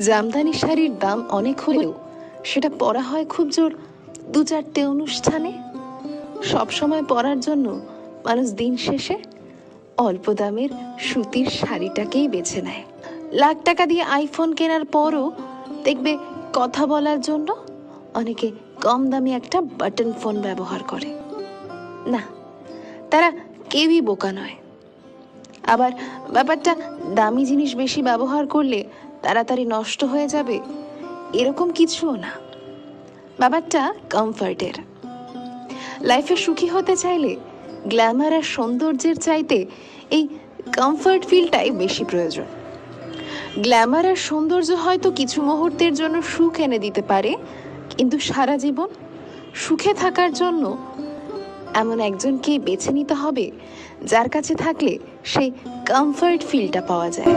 জামদানি শাড়ির দাম অনেক হলেও সেটা পরা হয় খুব জোর 2-4টে অনুষ্ঠানে। সবসময় পরার জন্য মানুষ দিন শেষে অল্প দামের সুতির শাড়িটাকেই বেছে নেয়। লাখ টাকা দিয়ে আইফোন কেনার পরও দেখবে কথা বলার জন্য অনেকে কম দামি একটা বাটন ফোন ব্যবহার করে। না, তারা কেউই বোকা নয়। আবার ব্যাপারটা দামি জিনিস বেশি ব্যবহার করলে তাড়াতাড়ি নষ্ট হয়ে যাবে এরকম কিছুও না। ব্যাপারটা কমফর্টের। লাইফে সুখী হতে চাইলে গ্ল্যামার আর সৌন্দর্যের চাইতে এই কমফর্ট ফিলটাই বেশি প্রয়োজন। গ্ল্যামার আর সৌন্দর্য হয়তো কিছু মুহূর্তের জন্য সুখ এনে দিতে পারে, কিন্তু সারা জীবন সুখে থাকার জন্য এমন একজনকেই বেছে নিতে হবে যার কাছে থাকলে সেই কমফর্ট ফিলটা পাওয়া যায়।